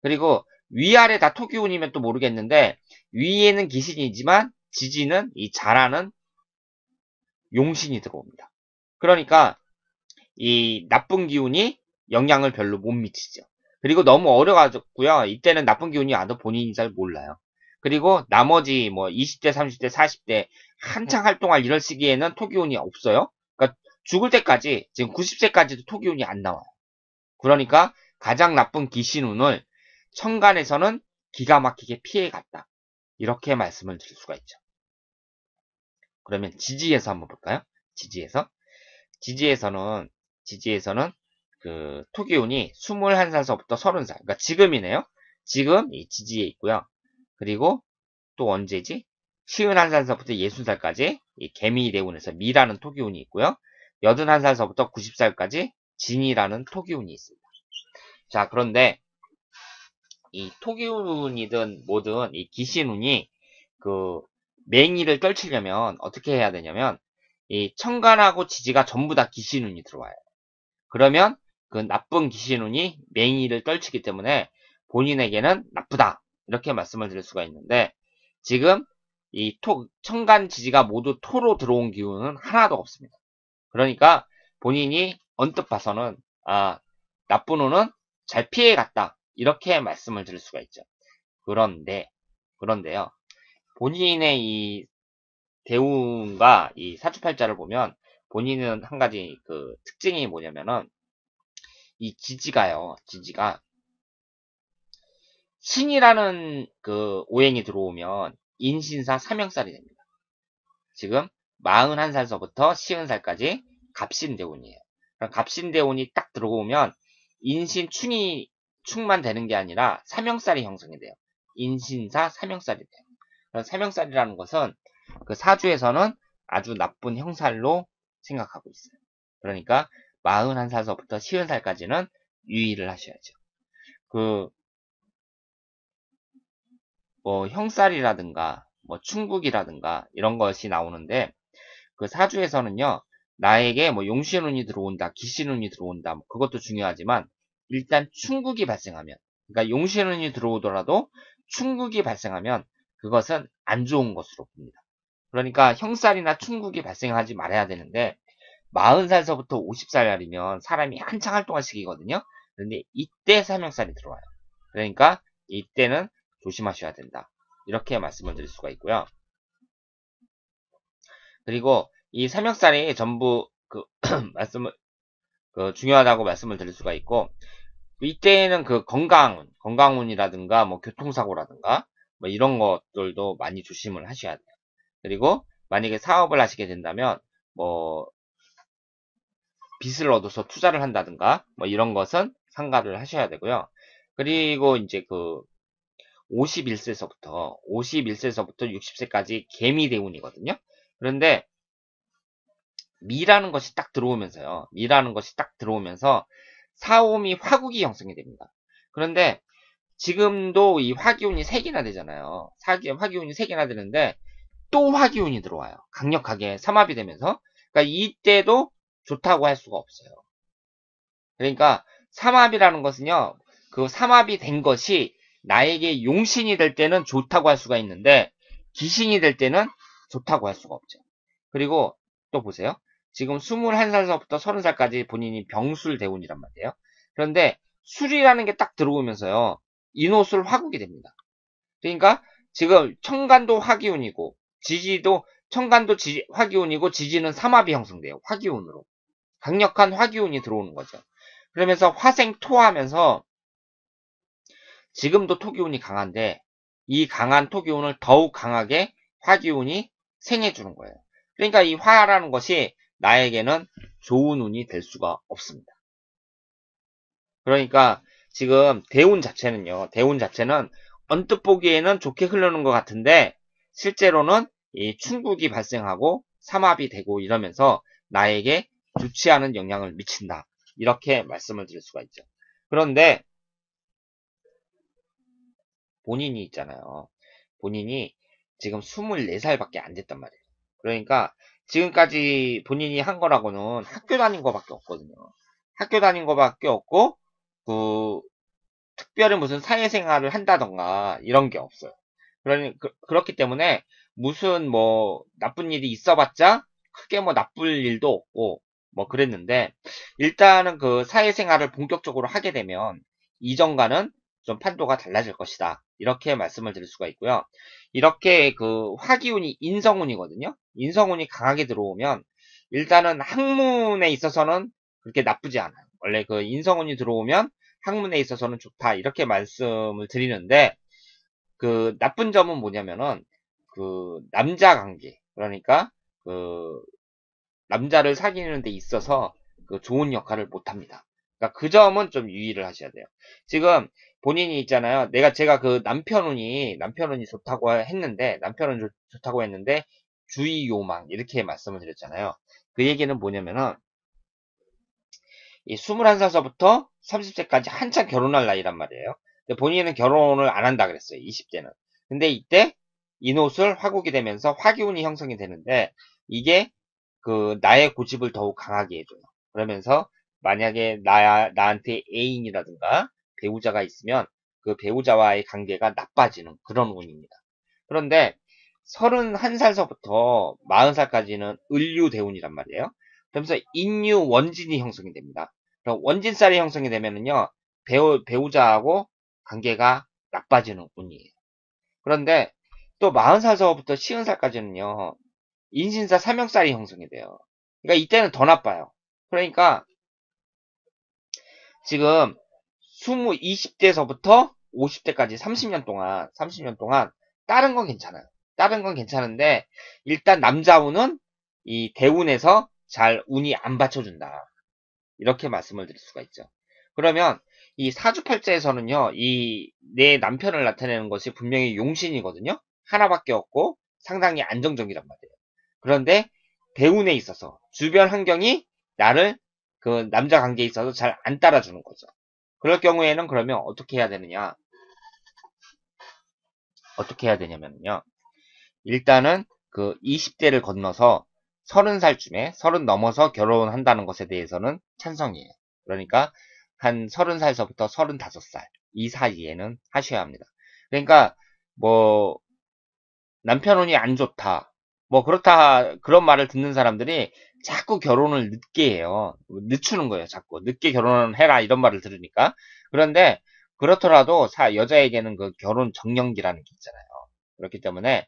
S1: 그리고 위아래 다 토기운이면 또 모르겠는데 위에는 기신이지만 지지는 이 자라는 용신이 들어옵니다. 그러니까 이 나쁜 기운이 영향을 별로 못 미치죠. 그리고 너무 어려가지고요. 이때는 나쁜 기운이 와도 본인이 잘 몰라요. 그리고 나머지 뭐 20대, 30대, 40대 한창 활동할 이럴 시기에는 토기운이 없어요. 그러니까 죽을 때까지 지금 90세까지도 토기운이 안 나와요. 그러니까 가장 나쁜 기신운을 천간에서는 기가 막히게 피해갔다. 이렇게 말씀을 드릴 수가 있죠. 그러면 지지에서 한번 볼까요? 지지에서는 그 토기운이 21살서부터 30살, 그러니까 지금이네요. 지금 이 지지에 있고요. 그리고 또 언제지? 51살서부터 60살까지 이 개미대운에서 미라는 토기운이 있고요. 81살서부터 90살까지 진이라는 토기운이 있습니다. 자, 그런데 이 토기운이든 뭐든 이 기신운이 그 맹의를 떨치려면 어떻게 해야 되냐면 이 천간하고 지지가 전부 다 기신운이 들어와요. 그러면 그 나쁜 기신운이 맹의를 떨치기 때문에 본인에게는 나쁘다. 이렇게 말씀을 드릴 수가 있는데 지금 이 천간 지지가 모두 토로 들어온 기운은 하나도 없습니다. 그러니까 본인이 언뜻 봐서는 나쁜 운은 잘 피해갔다. 이렇게 말씀을 드릴 수가 있죠. 그런데요. 본인의 이 대운과 이 사주팔자를 보면 본인은 한 가지 그 특징이 뭐냐면은 이 지지가 신이라는 그 오행이 들어오면 인신사 삼형살이 됩니다. 지금 41살서부터 50살까지 갑신대운이에요. 갑신대운이 딱 들어오면 충만 되는 게 아니라 삼형살이 형성이 돼요. 인신사 삼형살이 돼요. 삼형살이라는 것은 그 사주에서는 아주 나쁜 형살로 생각하고 있어요. 그러니까 41살서부터 50살까지는 유의를 하셔야죠. 뭐 형살이라든가 뭐 충국이라든가 이런 것이 나오는데 그 사주에서는요, 나에게 뭐 용신운이 들어온다, 기신운이 들어온다, 뭐 그것도 중요하지만 일단 충국이 발생하면, 그러니까 용신운이 들어오더라도 충국이 발생하면 그것은 안 좋은 것으로 봅니다. 그러니까 형살이나 충국이 발생하지 말아야 되는데 40살서부터 50살이면 사람이 한창 활동할 시기거든요. 그런데 이때 삼형살이 들어와요. 그러니까 이때는 조심하셔야 된다. 이렇게 말씀을 드릴 수가 있고요. 그리고 이 삼형살이 전부 그 말씀을 중요하다고 말씀을 드릴 수가 있고, 이때는 그 건강운이라든가 뭐 교통사고라든가 뭐 이런 것들도 많이 조심을 하셔야 돼요. 그리고 만약에 사업을 하시게 된다면 뭐 빚을 얻어서 투자를 한다든가 뭐 이런 것은 삼가를 하셔야 되고요. 그리고 이제 51세서부터 60세까지 개미대운이거든요. 그런데 미라는 것이 딱 들어오면서요. 미라는 것이 딱 들어오면서 사오미 화국이 형성이 됩니다. 그런데 지금도 이 화기운이 3개나 되잖아요. 화기운이 3개나 되는데 또 화기운이 들어와요. 강력하게 삼합이 되면서. 그러니까 이때도 좋다고 할 수가 없어요. 그러니까 삼합이라는 것은요. 그 삼합이 된 것이 나에게 용신이 될 때는 좋다고 할 수가 있는데 기신이 될 때는 좋다고 할 수가 없죠. 그리고 또 보세요. 지금 21살서부터 30살까지 본인이 병술 대운이란 말이에요. 그런데 술이라는 게 딱 들어오면서요. 인호술 화국이 됩니다. 그러니까 지금 청간도 화기운이고 지지도 청간도 화기운이고 지지는 삼합이 형성돼요. 화기운으로. 강력한 화기운이 들어오는 거죠. 그러면서 화생토하면서 지금도 토기운이 강한데 이 강한 토기운을 더욱 강하게 화기운이 생해주는 거예요. 그러니까 이 화라는 것이 나에게는 좋은 운이 될 수가 없습니다. 그러니까 지금 대운 자체는 언뜻 보기에는 좋게 흐르는 것 같은데 실제로는 이 충국이 발생하고 삼합이 되고 이러면서 나에게 좋지 않은 영향을 미친다. 이렇게 말씀을 드릴 수가 있죠. 그런데 본인이 있잖아요. 본인이 지금 24살밖에 안 됐단 말이에요. 그러니까 지금까지 본인이 한 거라고는 학교 다닌 거밖에 없거든요. 학교 다닌 거밖에 없고 그 특별히 무슨 사회생활을 한다던가 이런 게 없어요. 그렇기 때문에 무슨 뭐 나쁜 일이 있어봤자 크게 뭐 나쁠 일도 없고 뭐 그랬는데 일단은 그 사회생활을 본격적으로 하게 되면 이전과는 좀 판도가 달라질 것이다. 이렇게 말씀을 드릴 수가 있고요. 이렇게 그 화기운이 인성운이거든요. 인성운이 강하게 들어오면 일단은 학문에 있어서는 그렇게 나쁘지 않아요. 원래 그 인성운이 들어오면 학문에 있어서는 좋다. 이렇게 말씀을 드리는데 그 나쁜 점은 뭐냐면은 그 남자 관계 그러니까 그 남자를 사귀는 데 있어서 그 좋은 역할을 못 합니다. 그러니까 그 점은 좀 유의를 하셔야 돼요. 지금 본인이 있잖아요. 제가 그 남편운이 좋다고 했는데 좋다고 했는데 주의 요망 이렇게 말씀을 드렸잖아요. 그 얘기는 뭐냐면은 이 21살서부터 30세까지 한참 결혼할 나이란 말이에요. 근데 본인은 결혼을 안 한다 그랬어요. 20대는. 근데 이때 인옷을 화국이 되면서 화기운이 형성이 되는데 이게 그 나의 고집을 더욱 강하게 해줘요. 그러면서 만약에 나한테 애인이라든가 배우자가 있으면 그 배우자와의 관계가 나빠지는 그런 운입니다. 그런데 31살서부터 40살까지는 을류대운이란 말이에요. 그러면서 인유 원진이 형성이 됩니다. 그럼 원진살이 형성이 되면은요, 배우자하고 관계가 나빠지는 운이에요. 그런데 또 40살서부터 50살까지는요, 인신사 삼형살이 형성이 돼요. 그러니까 이때는 더 나빠요. 그러니까 지금 20대서부터 50대까지 30년 동안 다른 건 괜찮아요. 다른 건 괜찮은데 일단 남자운은 이 대운에서 잘 운이 안 받쳐준다. 이렇게 말씀을 드릴 수가 있죠. 그러면 이 사주팔자에서는요, 이 내 남편을 나타내는 것이 분명히 용신이거든요. 하나밖에 없고 상당히 안정적이란 말이에요. 그런데 대운에 있어서 주변 환경이 나를 그 남자 관계에 있어서 잘 안 따라주는 거죠. 그럴 경우에는 그러면 어떻게 해야 되느냐? 어떻게 해야 되냐면요. 일단은 그 20대를 건너서 30살쯤에 30 넘어서 결혼한다는 것에 대해서는 찬성이에요. 그러니까 한 30살서부터 35살 이 사이에는 하셔야 합니다. 그러니까 뭐 남편운이 안 좋다. 뭐 그렇다 그런 말을 듣는 사람들이 자꾸 결혼을 늦게 해요. 늦추는 거예요. 자꾸 늦게 결혼을 해라 이런 말을 들으니까. 그런데 그렇더라도 여자에게는 그 결혼 정년기라는 게 있잖아요. 그렇기 때문에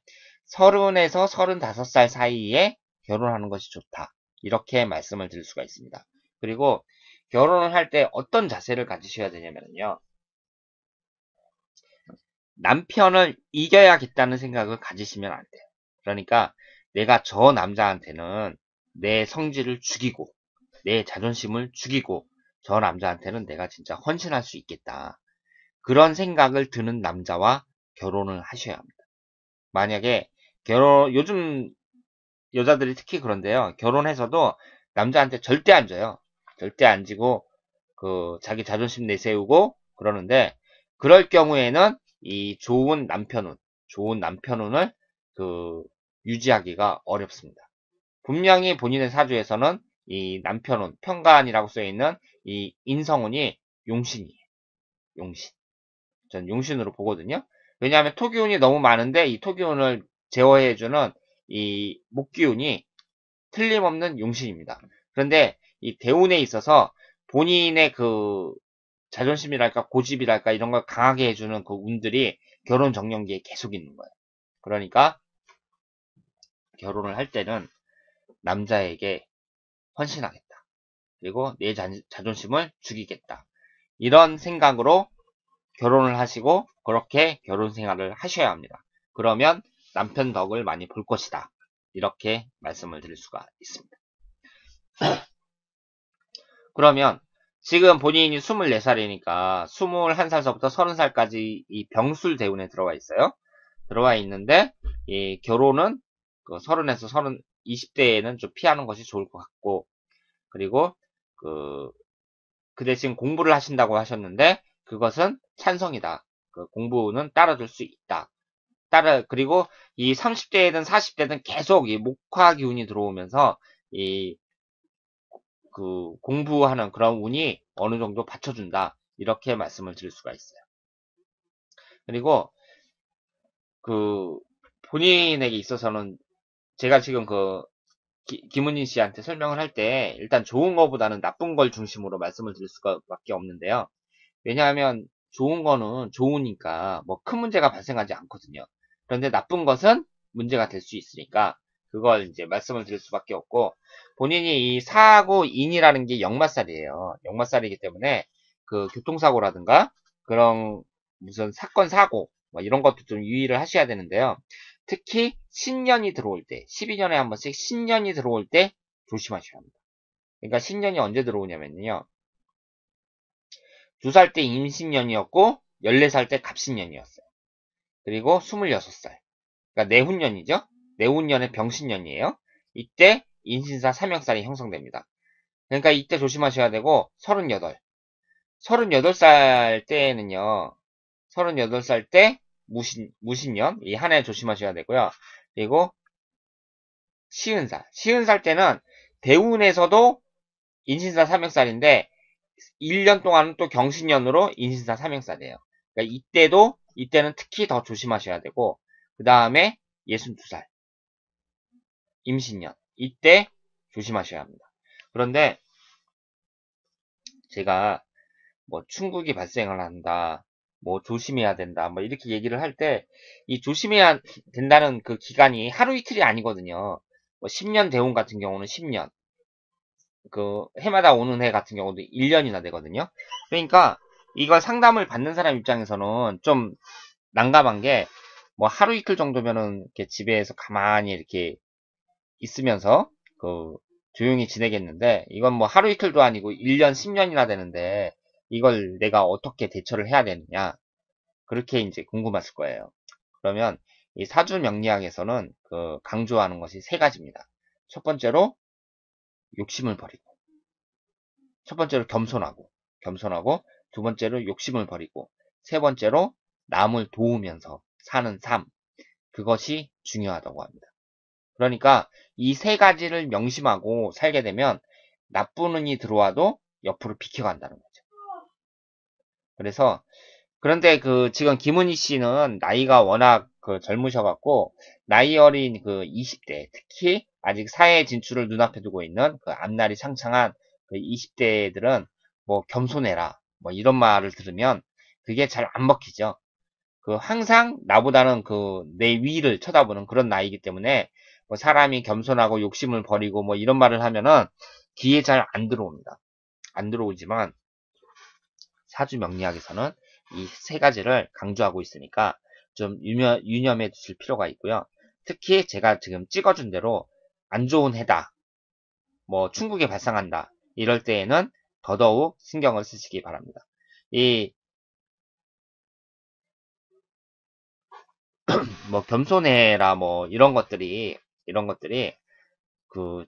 S1: 30에서 35살 사이에 결혼하는 것이 좋다. 이렇게 말씀을 드릴 수가 있습니다. 그리고 결혼을 할 때 어떤 자세를 가지셔야 되냐면요. 남편을 이겨야겠다는 생각을 가지시면 안 돼요. 그러니까 내가 저 남자한테는 내 성질을 죽이고 내 자존심을 죽이고 저 남자한테는 내가 진짜 헌신할 수 있겠다. 그런 생각을 드는 남자와 결혼을 하셔야 합니다. 만약에 요즘 여자들이 특히 그런데요. 결혼해서도 남자한테 절대 안 져요. 절대 안 지고 자기 자존심 내세우고 그러는데 그럴 경우에는 이 좋은 남편운을 유지하기가 어렵습니다. 분명히 본인의 사주에서는 이 남편운, 편관이라고 써있는 이 인성운이 용신이에요. 용신. 전 용신으로 보거든요. 왜냐하면 토기운이 너무 많은데 이 토기운을 제어해주는 이 목기운이 틀림없는 용신입니다. 그런데 이 대운에 있어서 본인의 자존심이랄까 고집이랄까 이런 걸 강하게 해주는 그 운들이 결혼 정년기에 계속 있는 거예요. 그러니까 결혼을 할 때는 남자에게 헌신하겠다. 그리고 내 자존심을 죽이겠다. 이런 생각으로 결혼을 하시고 그렇게 결혼 생활을 하셔야 합니다. 그러면 남편 덕을 많이 볼 것이다. 이렇게 말씀을 드릴 수가 있습니다. 그러면 지금 본인이 24살이니까 21살서부터 30살까지 이 병술 대운에 들어와 있어요. 들어와 있는데 이 결혼은 30에서 20대에는 좀 피하는 것이 좋을 것 같고 그리고 그 대신 공부를 하신다고 하셨는데 그것은 찬성이다. 공부는 따라줄 수 있다. 그리고 이 30대든 40대든 계속 이 목화 기운이 들어오면서 이 공부하는 그런 운이 어느 정도 받쳐준다. 이렇게 말씀을 드릴 수가 있어요. 그리고 본인에게 있어서는 제가 지금 김은진 씨한테 설명을 할 때 일단 좋은 거보다는 나쁜 걸 중심으로 말씀을 드릴 수밖에 없는데요. 왜냐하면 좋은 거는 좋으니까 뭐 큰 문제가 발생하지 않거든요. 그런데 나쁜 것은 문제가 될 수 있으니까 그걸 이제 말씀을 드릴 수밖에 없고 본인이 이 사고 인이라는 게 역마살이에요. 역마살이기 때문에 교통사고라든가 그런 무슨 사건 사고 뭐 이런 것도 좀 유의를 하셔야 되는데요. 특히 신년이 들어올 때 12년에 한 번씩 신년이 들어올 때 조심하셔야 합니다. 그러니까 신년이 언제 들어오냐면요. 2살 때 임신년이었고 14살 때 갑신년이었어요. 그리고 26살. 그러니까 내훈년이죠. 내훈년의 병신년이에요. 이때 인신사 삼형살이 형성됩니다. 그러니까 이때 조심하셔야 되고 38. 38살 때는요. 38살 때 무신년 이 한 해 조심하셔야 되고요. 그리고 시은살 때는 대운에서도 인신사 삼형살인데 1년 동안은 또 경신년으로 인신사 삼형살이에요. 그러니까 이때는 특히 더 조심하셔야 되고 그 다음에 62살 임신년 이때 조심하셔야 합니다. 그런데 제가 뭐 충국이 발생을 한다, 뭐 조심해야 된다, 뭐 이렇게 얘기를 할 때 이 조심해야 된다는 그 기간이 하루 이틀이 아니거든요. 뭐 10년 대운 같은 경우는 10년, 해마다 오는 해 같은 경우도 1년이나 되거든요. 그러니까 이걸 상담을 받는 사람 입장에서는 좀 난감한 게 뭐 하루 이틀 정도면은 이렇게 집에서 가만히 이렇게 있으면서 조용히 지내겠는데 이건 뭐 하루 이틀도 아니고 1년 10년이나 되는데 이걸 내가 어떻게 대처를 해야 되느냐 그렇게 이제 궁금하실 거예요. 그러면 이 사주 명리학에서는 강조하는 것이 세 가지입니다. 첫 번째로 욕심을 버리고 첫 번째로 겸손하고 두 번째로 욕심을 버리고 세 번째로 남을 도우면서 사는 삶 그것이 중요하다고 합니다. 그러니까 이 세 가지를 명심하고 살게 되면 나쁜 운이 들어와도 옆으로 비켜간다는 거죠. 그런데 지금 김은희 씨는 나이가 워낙 젊으셔갖고 나이 어린 20대 특히 아직 사회 진출을 눈앞에 두고 있는 앞날이 창창한 20대들은 뭐 겸손해라 뭐 이런 말을 들으면 그게 잘 안 먹히죠. 항상 나보다는 내 위를 쳐다보는 그런 나이기 때문에 뭐 사람이 겸손하고 욕심을 버리고 뭐 이런 말을 하면은 귀에 잘 안 들어옵니다. 안 들어오지만 사주 명리학에서는 이 세 가지를 강조하고 있으니까 좀 유념해 두실 필요가 있고요. 특히 제가 지금 찍어준 대로 안 좋은 해다, 뭐 충국이 발생한다, 이럴 때에는 더더욱 신경을 쓰시기 바랍니다. 이 뭐 겸손해라 뭐 이런 것들이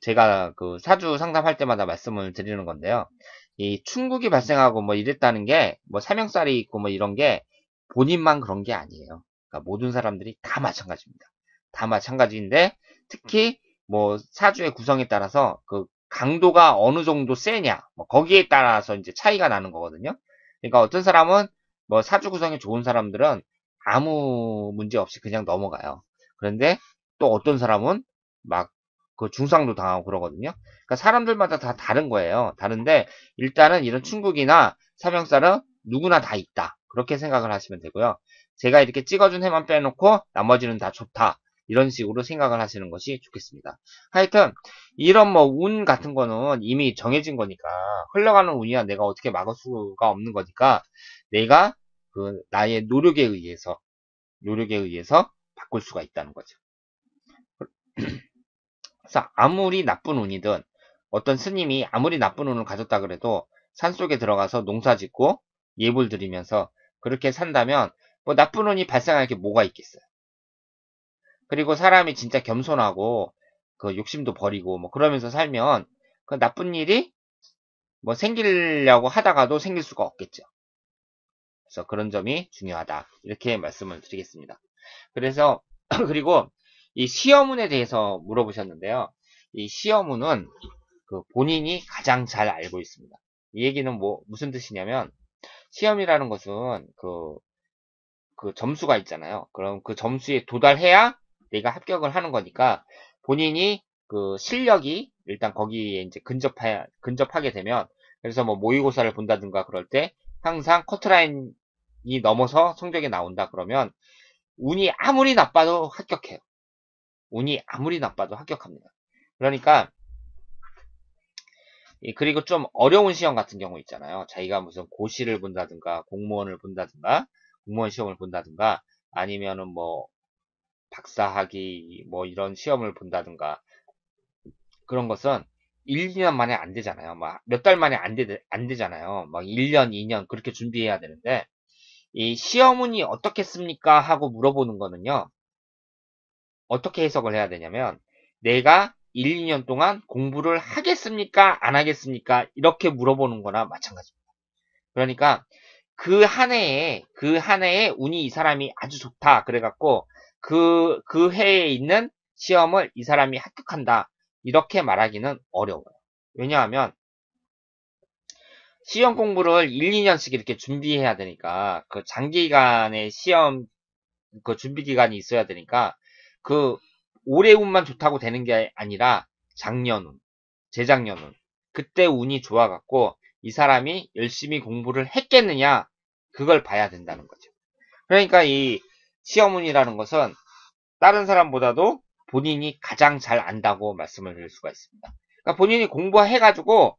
S1: 제가 그 사주 상담할 때마다 말씀을 드리는 건데요. 이 충국이 발생하고 뭐 이랬다는 게 뭐 사명살이 있고 뭐 이런 게 본인만 그런 게 아니에요. 그러니까 모든 사람들이 다 마찬가지입니다. 다 마찬가지인데 특히 뭐 사주의 구성에 따라서 그 강도가 어느 정도 세냐 뭐 거기에 따라서 이제 차이가 나는 거거든요. 그러니까 어떤 사람은 뭐 사주 구성이 좋은 사람들은 아무 문제 없이 그냥 넘어가요. 그런데 또 어떤 사람은 막 그 중상도 당하고 그러거든요. 그러니까 사람들마다 다 다른 거예요. 다른데 일단은 이런 충국이나 사명살은 누구나 다 있다. 그렇게 생각을 하시면 되고요. 제가 이렇게 찍어준 해만 빼놓고 나머지는 다 좋다. 이런 식으로 생각을 하시는 것이 좋겠습니다. 하여튼 이런 뭐 운 같은 거는 이미 정해진 거니까 흘러가는 운이야 내가 어떻게 막을 수가 없는 거니까 내가 그 나의 노력에 의해서 바꿀 수가 있다는 거죠. 그래서 아무리 나쁜 운이든 어떤 스님이 아무리 나쁜 운을 가졌다 그래도 산속에 들어가서 농사 짓고 예불 드리면서 그렇게 산다면 뭐 나쁜 운이 발생할 게 뭐가 있겠어요. 그리고 사람이 진짜 겸손하고 그 욕심도 버리고 뭐 그러면서 살면 그 나쁜 일이 뭐 생기려고 하다가도 생길 수가 없겠죠. 그래서 그런 점이 중요하다. 이렇게 말씀을 드리겠습니다. 그래서 그리고 이 시험운에 대해서 물어보셨는데요. 이 시험운은 그 본인이 가장 잘 알고 있습니다. 이 얘기는 뭐 무슨 뜻이냐면 시험이라는 것은 그 점수가 있잖아요. 그럼 그 점수에 도달해야 내가 합격을 하는 거니까 본인이 그 실력이 일단 거기에 이제 근접하게 되면 그래서 뭐 모의고사를 본다든가 그럴 때 항상 커트라인이 넘어서 성적이 나온다 그러면 운이 아무리 나빠도 합격해요. 운이 아무리 나빠도 합격합니다. 그러니까 그리고 좀 어려운 시험 같은 경우 있잖아요. 자기가 무슨 고시를 본다든가 공무원을 본다든가 공무원 시험을 본다든가 아니면은 뭐 박사학위 뭐 이런 시험을 본다든가 그런 것은 1, 2년 만에 안 되잖아요. 막 몇 달 만에 안 되잖아요. 막 1년, 2년 그렇게 준비해야 되는데 이 시험운이 어떻겠습니까? 하고 물어보는 거는요. 어떻게 해석을 해야 되냐면 내가 1, 2년 동안 공부를 하겠습니까? 안 하겠습니까? 이렇게 물어보는 거나 마찬가지입니다. 그러니까 그 한 해에 운이 이 사람이 아주 좋다. 그래갖고 그 해에 있는 시험을 이 사람이 합격한다. 이렇게 말하기는 어려워요. 왜냐하면 시험 공부를 1, 2년씩 이렇게 준비해야 되니까 그 장기간의 시험 그 준비 기간이 있어야 되니까 그 올해 운만 좋다고 되는 게 아니라 작년 운, 재작년 운 그때 운이 좋아갖고 이 사람이 열심히 공부를 했겠느냐 그걸 봐야 된다는 거죠. 그러니까 이 시험운이라는 것은 다른 사람보다도 본인이 가장 잘 안다고 말씀을 드릴 수가 있습니다. 그러니까 본인이 공부해가지고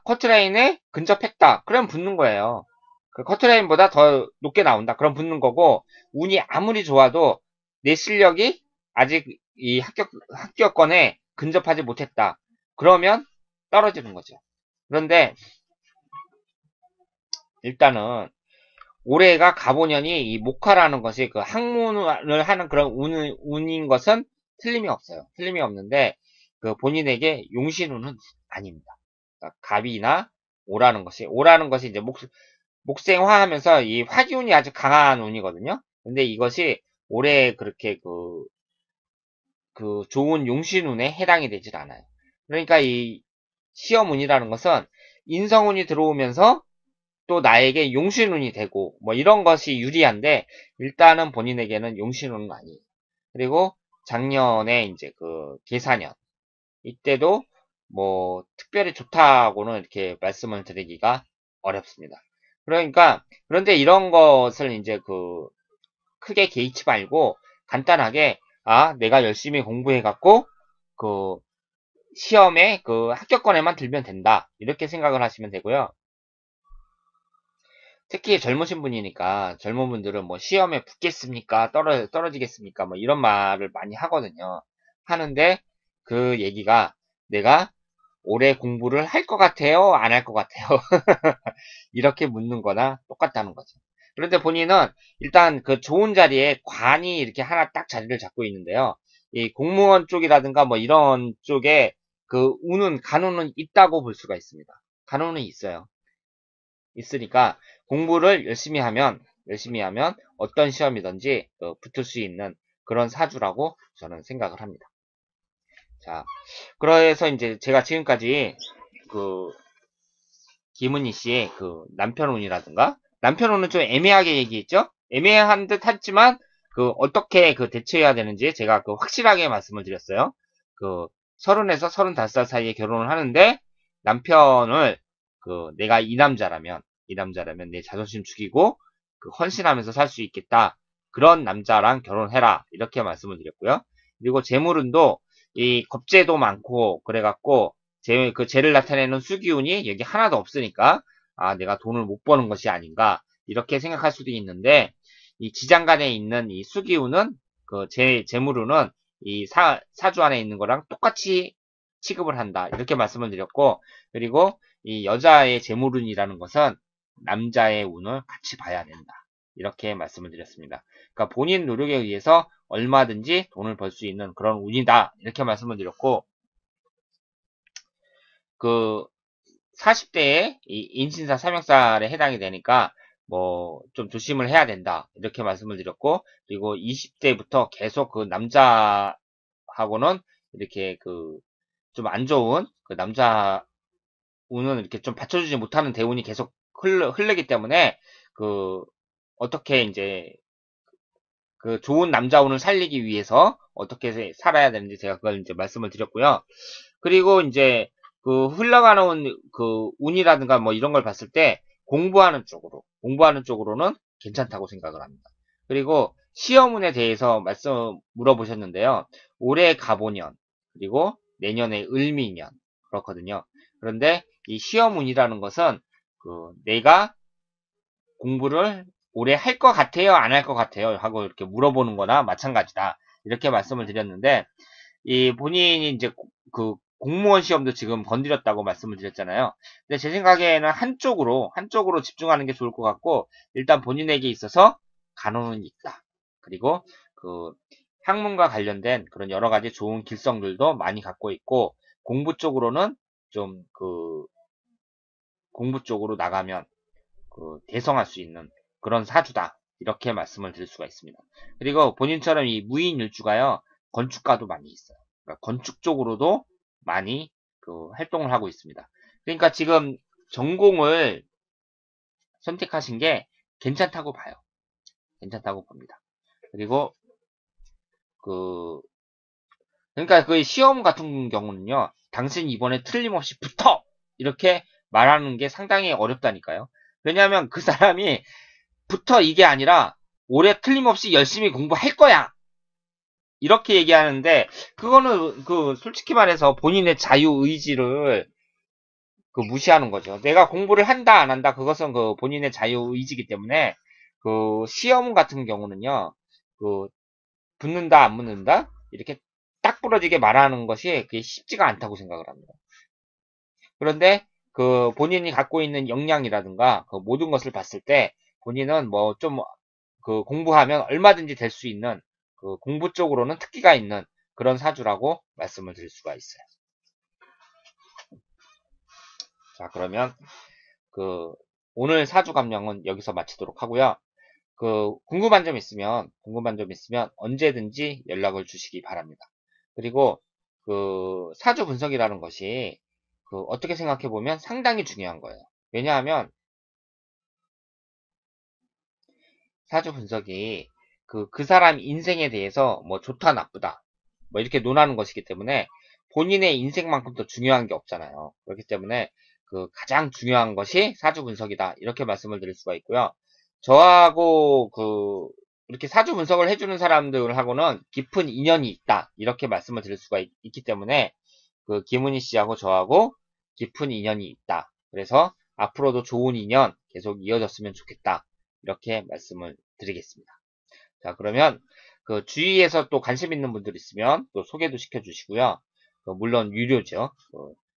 S1: 커트라인에 근접했다. 그럼 붙는 거예요. 그 커트라인보다 더 높게 나온다. 그럼 붙는 거고 운이 아무리 좋아도 내 실력이 아직 이 합격권에 근접하지 못했다. 그러면 떨어지는 거죠. 그런데 일단은 올해가 갑오년이 이 목화라는 것이 그 학문을 하는 그런 운인 것은 틀림이 없어요. 틀림이 없는데 그 본인에게 용신운은 아닙니다. 그러니까 갑이나 오라는 것이 이제 목생화하면서 이 화기운이 아주 강한 운이거든요. 근데 이것이 올해 그렇게 그 좋은 용신운에 해당이 되질 않아요. 그러니까 이 시험운이라는 것은 인성운이 들어오면서 또 나에게 용신운이 되고 뭐 이런 것이 유리한데 일단은 본인에게는 용신운은 아니에요. 그리고 작년에 이제 그 계사년 이때도 뭐 특별히 좋다고는 이렇게 말씀을 드리기가 어렵습니다. 그러니까 그런데 이런 것을 이제 크게 개의치 말고 간단하게 내가 열심히 공부해 갖고 그 시험에 그 합격권에만 들면 된다. 이렇게 생각을 하시면 되고요. 특히 젊으신 분이니까 젊은 분들은 뭐 시험에 붙겠습니까? 떨어지겠습니까? 뭐 이런 말을 많이 하거든요. 하는데 그 얘기가 내가 올해 공부를 할 것 같아요? 안 할 것 같아요? 이렇게 묻는 거나 똑같다는 거죠. 그런데 본인은 일단 그 좋은 자리에 관이 이렇게 하나 딱 자리를 잡고 있는데요. 이 공무원 쪽이라든가 뭐 이런 쪽에 그 간운은 있다고 볼 수가 있습니다. 간운은 있어요. 있으니까 공부를 열심히 하면 어떤 시험이든지 붙을 수 있는 그런 사주라고 저는 생각을 합니다. 자, 그래서 이제 제가 지금까지 그 김은희 씨의 그 남편 운이라든가 남편 운은 좀 애매하게 얘기했죠? 애매한 듯 했지만 그 어떻게 그 대처해야 되는지 제가 그 확실하게 말씀을 드렸어요. 그 30에서 35살 사이에 결혼을 하는데 남편을 그 내가 이 남자라면 내 자존심 죽이고 그 헌신하면서 살 수 있겠다. 그런 남자랑 결혼해라. 이렇게 말씀을 드렸고요. 그리고 재물운도 이 겁재도 많고 그래갖고 그 죄를 나타내는 수기운이 여기 하나도 없으니까 아 내가 돈을 못 버는 것이 아닌가 이렇게 생각할 수도 있는데 이 지장간에 있는 이 수기운은 그 재물운은 이 사주 안에 있는 거랑 똑같이 취급을 한다 이렇게 말씀을 드렸고 그리고 이 여자의 재물운이라는 것은 남자의 운을 같이 봐야 된다 이렇게 말씀을 드렸습니다. 그러니까 본인 노력에 의해서 얼마든지 돈을 벌 수 있는 그런 운이다 이렇게 말씀을 드렸고 그 40대에 이 인신사 삼형살에 해당이 되니까 뭐 좀 조심을 해야 된다 이렇게 말씀을 드렸고 그리고 20대부터 계속 그 남자하고는 이렇게 그 좀 안 좋은 그 남자 운은 이렇게 좀 받쳐주지 못하는 대운이 계속 흐르기 때문에 그 어떻게 이제 그 좋은 남자 운을 살리기 위해서 어떻게 살아야 되는지 제가 그걸 이제 말씀을 드렸고요. 그리고 이제 그 흘러가는 그 운이라든가 뭐 이런 걸 봤을 때 공부하는 쪽으로는 괜찮다고 생각을 합니다. 그리고 시험운에 대해서 물어보셨는데요. 올해 갑오년 그리고 내년에 을미년 그렇거든요. 그런데 이 시험운이라는 것은 그 내가 공부를 올해 할 것 같아요, 안 할 것 같아요 하고 이렇게 물어보는 거나 마찬가지다. 이렇게 말씀을 드렸는데 이 본인이 이제 그 공무원 시험도 지금 건드렸다고 말씀을 드렸잖아요. 근데 제 생각에는 한쪽으로 집중하는 게 좋을 것 같고, 일단 본인에게 있어서 간호는 있다. 그리고 그 학문과 관련된 그런 여러 가지 좋은 길성들도 많이 갖고 있고, 공부 쪽으로는 좀 그 공부 쪽으로 나가면 그 대성할 수 있는 그런 사주다. 이렇게 말씀을 드릴 수가 있습니다. 그리고 본인처럼 이 무인일주가요, 건축가도 많이 있어요. 그러니까 건축 쪽으로도 많이 그 활동을 하고 있습니다. 그러니까 지금 전공을 선택하신 게 괜찮다고 봐요. 괜찮다고 봅니다. 그리고 그 그러니까 그 시험 같은 경우는요, 당신 이번에 틀림없이 붙어! 이렇게 말하는 게 상당히 어렵다니까요. 왜냐하면 그 사람이 붙어 이게 아니라 올해 틀림없이 열심히 공부할 거야! 이렇게 얘기하는데, 그거는 그 솔직히 말해서 본인의 자유의지를 그 무시하는 거죠. 내가 공부를 한다, 안 한다, 그것은 그 본인의 자유의지이기 때문에, 그 시험 같은 경우는요, 그 붙는다, 안 붙는다? 이렇게 딱 부러지게 말하는 것이 그게 쉽지가 않다고 생각을 합니다. 그런데 그 본인이 갖고 있는 역량이라든가 그 모든 것을 봤을 때 본인은 뭐 좀 그 공부하면 얼마든지 될 수 있는 그 공부 쪽으로는 특기가 있는 그런 사주라고 말씀을 드릴 수가 있어요. 자, 그러면 그 오늘 사주 감량은 여기서 마치도록 하고요. 그 궁금한 점 있으면 언제든지 연락을 주시기 바랍니다. 그리고 그 사주 분석이라는 것이 그 어떻게 생각해 보면 상당히 중요한 거예요. 왜냐하면 사주 분석이 그 사람 인생에 대해서 뭐 좋다 나쁘다 뭐 이렇게 논하는 것이기 때문에 본인의 인생만큼 더 중요한 게 없잖아요. 그렇기 때문에 그 가장 중요한 것이 사주 분석이다 이렇게 말씀을 드릴 수가 있고요. 저하고 그 이렇게 사주 분석을 해주는 사람들하고는 깊은 인연이 있다 이렇게 말씀을 드릴 수가 있기 때문에 그 김은희 씨하고 저하고 깊은 인연이 있다. 그래서 앞으로도 좋은 인연 계속 이어졌으면 좋겠다. 이렇게 말씀을 드리겠습니다. 자, 그러면 그 주위에서 또 관심 있는 분들 있으면 또 소개도 시켜주시고요. 물론 유료죠.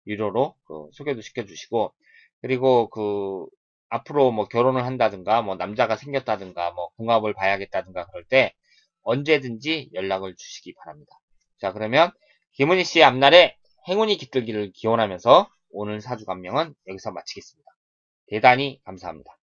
S1: 유료로 소개도 시켜주시고, 그리고 앞으로 뭐 결혼을 한다든가, 뭐 남자가 생겼다든가, 뭐 궁합을 봐야겠다든가 그럴 때 언제든지 연락을 주시기 바랍니다. 자, 그러면 김은희 씨의 앞날에 행운이 깃들기를 기원하면서 오늘 사주 감명은 여기서 마치겠습니다. 대단히 감사합니다.